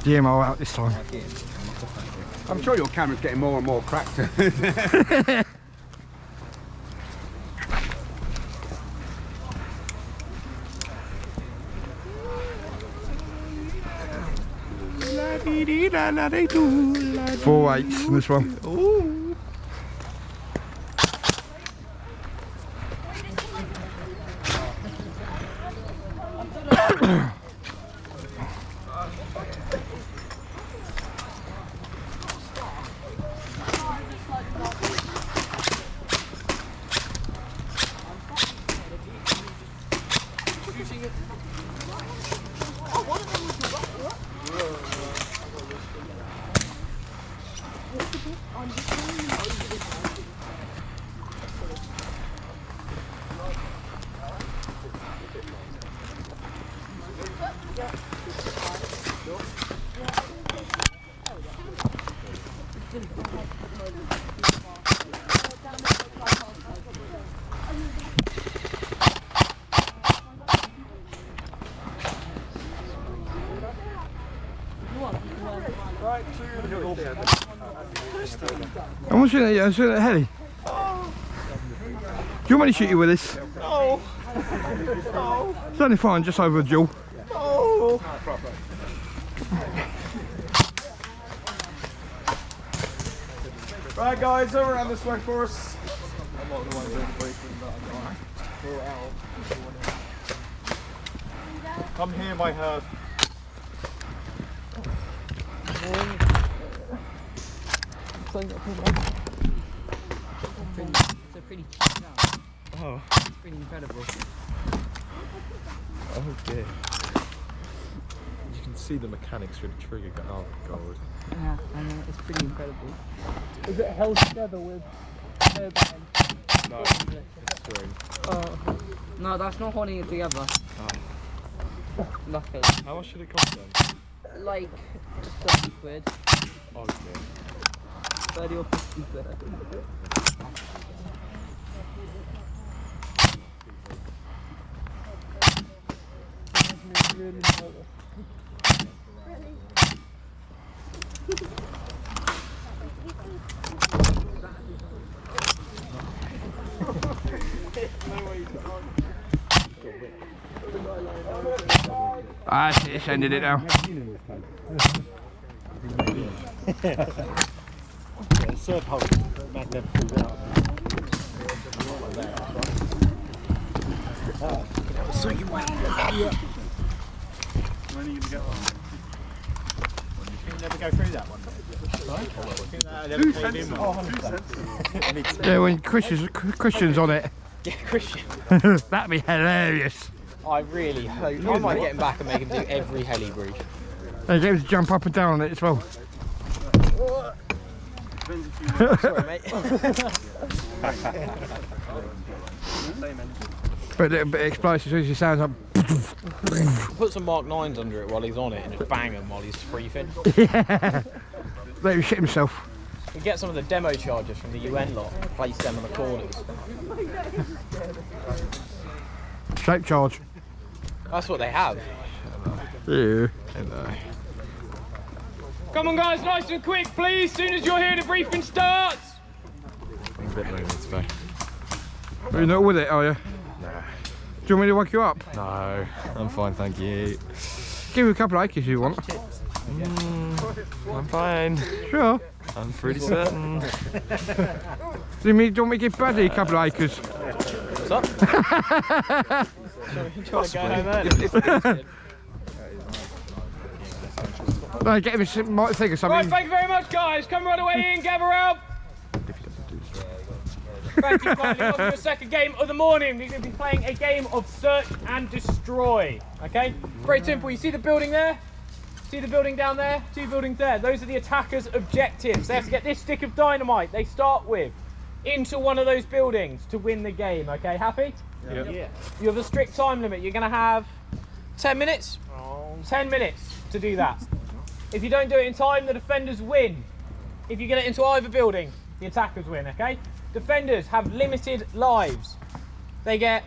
DMO out this time. I'm sure your camera's getting more and more cracked. Four eights in this one. Ooh. I want to shoot at Heli. Do you want me to shoot you with this? No. No. It's only fine, just over a duel. No. Right guys, over around this way for us. I'm not the one doing the briefing, but I'm going. Come here, my herd. It's a pretty cheap now. Oh. It's pretty incredible. Oh dear. You can see the mechanics through the trigger going, oh god. Yeah, I know, it's pretty incredible. Is it held together with turbine? No, it's string. Oh. No, that's not holding it together. Oh. Luckily. How much should it cost then? Like 30 quid. Oh dear. 30 or 50 quid. Really It's ended it now. Yeah, serve hold. Mag never falls out. So you went. When are you going to get one? You never go through that one. Yeah, when Christian's on it. Yeah, Christian. That'd be hilarious. I really hope. I might get him back and make him do every heli brief. And get him to jump up and down on it as well. Sorry, mate. But a little bit explosive, so he sounds like. Put some Mark 9s under it while he's on it and just bang him while he's briefing. Yeah. Let him shit himself. We get some of the demo charges from the UN lot, place them on the corners. Shape charge. That's what they have. Yeah. Come on guys, nice and quick please, as soon as you're here the briefing starts! I'm a bit lonely today. You're not with it, are you? Nah. Do you want me to wake you up? No, I'm fine, thank you. Give you a couple of acres if you want. I'm fine. Sure. I'm pretty certain. Do you want me to give Buddy a couple of acres? What's up? Trying to go home early. No, get him a thing or something. Right, thank you very much guys, come right away in, gather out. Thank you kindly, welcome to the second game of the morning. We're going to be playing a game of search and destroy, okay? Very simple, you see the building there? See the building down there? 2 buildings there. Those are the attackers' objectives. They have to get this stick of dynamite they start with into one of those buildings to win the game, okay? Happy? Yep. Yeah. You have a strict time limit. You're going to have 10 minutes? 10 minutes to do that. If you don't do it in time, the defenders win. If you get it into either building, the attackers win, okay? Defenders have limited lives. They get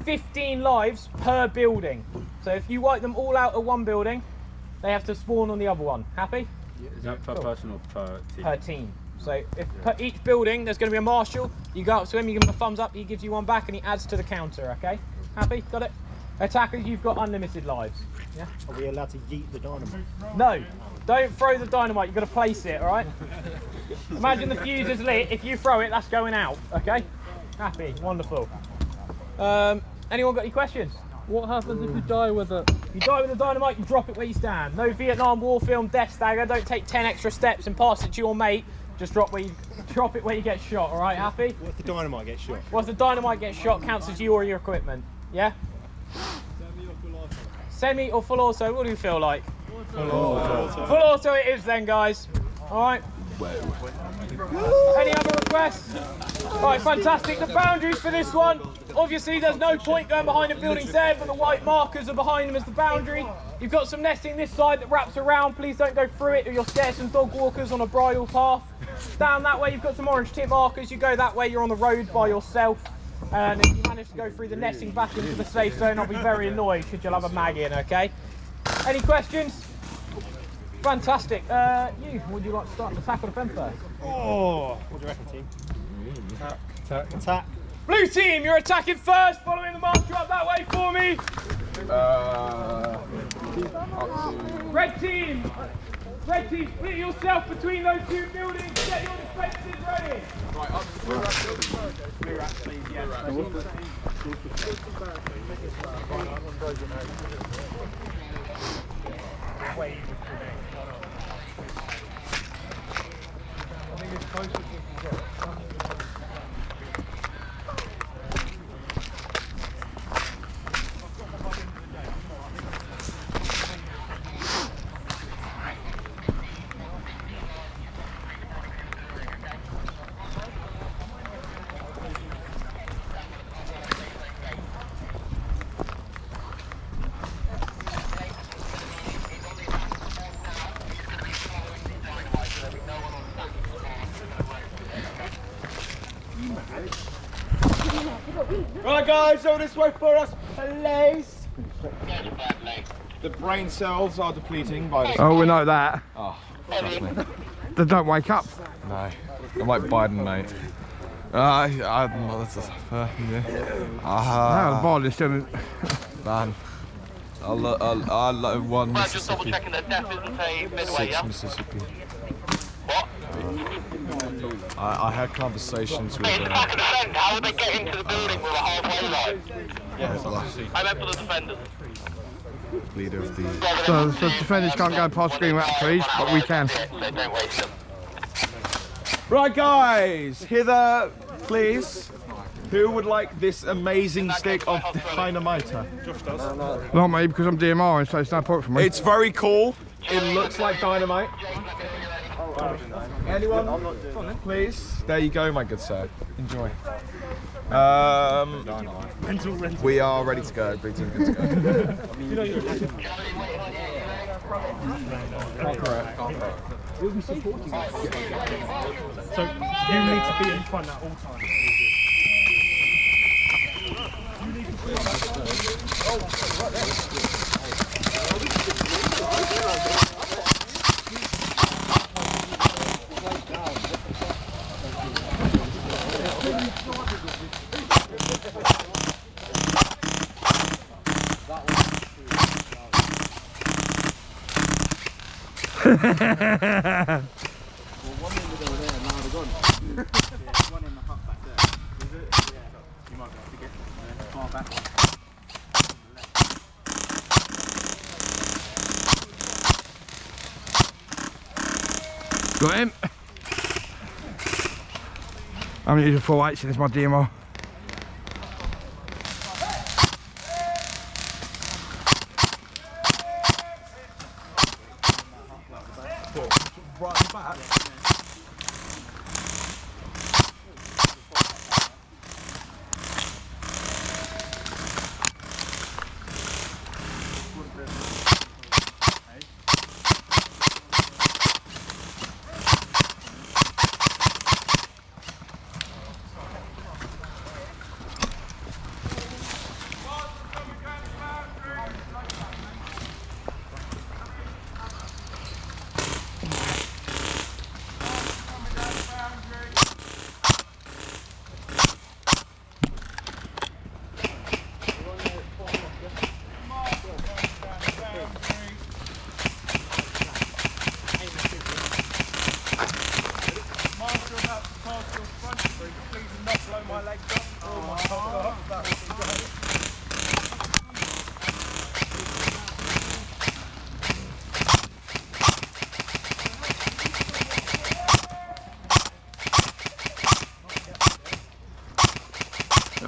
15 lives per building. So if you wipe them all out of one building, they have to spawn on the other one. Happy? Is that per person or per team? Per team. So if per each building there's going to be a marshal, you go up to him, you give him a thumbs up, he gives you one back and he adds to the counter, okay? Happy? Got it? Attackers, you've got unlimited lives. Yeah? Are we allowed to yeet the dynamite? No, don't throw the dynamite, you've got to place it, alright? Imagine the fuse is lit, if you throw it, that's going out, okay? Happy, wonderful. Anyone got any questions? What happens if you die with it? You die with the dynamite, you drop it where you stand. No Vietnam War film death stagger, don't take 10 extra steps and pass it to your mate. Just drop it where you get shot, alright, happy? What if the dynamite gets shot? Once the dynamite gets shot, counts as you or your equipment, yeah? Semi or full auto, what do you feel like? Full auto. Full auto it is then, guys. Alright. Any other requests? Right, fantastic. The boundaries for this one. Obviously, there's no point going behind the buildings there, but the white markers are behind them as the boundary. You've got some nesting this side that wraps around. Please don't go through it or you'll scare some dog walkers on a bridle path. Down that way, you've got some orange tip markers. You go that way, you're on the road by yourself. And if you manage to go through the nesting back into the safe zone, I'll be very annoyed should you'll have a mag in, okay? Any questions? Fantastic. Would you like to start the attack or defend first? Oh, what do you reckon, team? Attack. Blue team, you're attacking first, following the marker up that way for me. Red team, split yourself between those two buildings. Get your defences ready. Right, up to blue rack. Blue rack, please. Right guys, so this way for us, please. The brain cells are depleting by the... Oh, we know that. Oh, trust me. They don't wake up. No. I'm like Biden, mate. Yeah. No, the ball is still... Man. I love one Just double Mississippi. checking that death isn't a midway, 6 yeah? Mississippi. What? I had conversations with Hey, back of the defend, how would they get into the building with a halfway line? I meant for the defenders. leader of the... So defenders can't go past green wrap trees, but we can. So don't waste them. Right guys, hither, please. Who would like this amazing stick of dynamiter? Not me, because I'm DMR, so it's no point for me. It's very cool. It looks like dynamite. Anyone? Please. There you go, my good sir. Enjoy. We are ready to go. Blue team good to go. We'll be supporting you. So you need to be in front at all times. Got him. I'm using 4/8 in this, my DMR.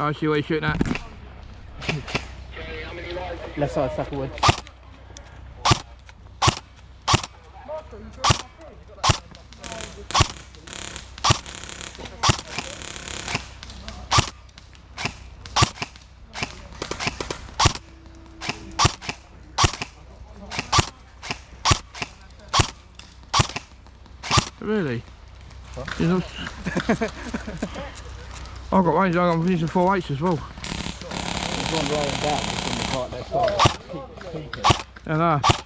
I see what you're shooting at. Left side, stack of wood. Really? You know, I've got range, I'm using 4/8 as well. There's one rolling down just on the part left side. Keep it. I know.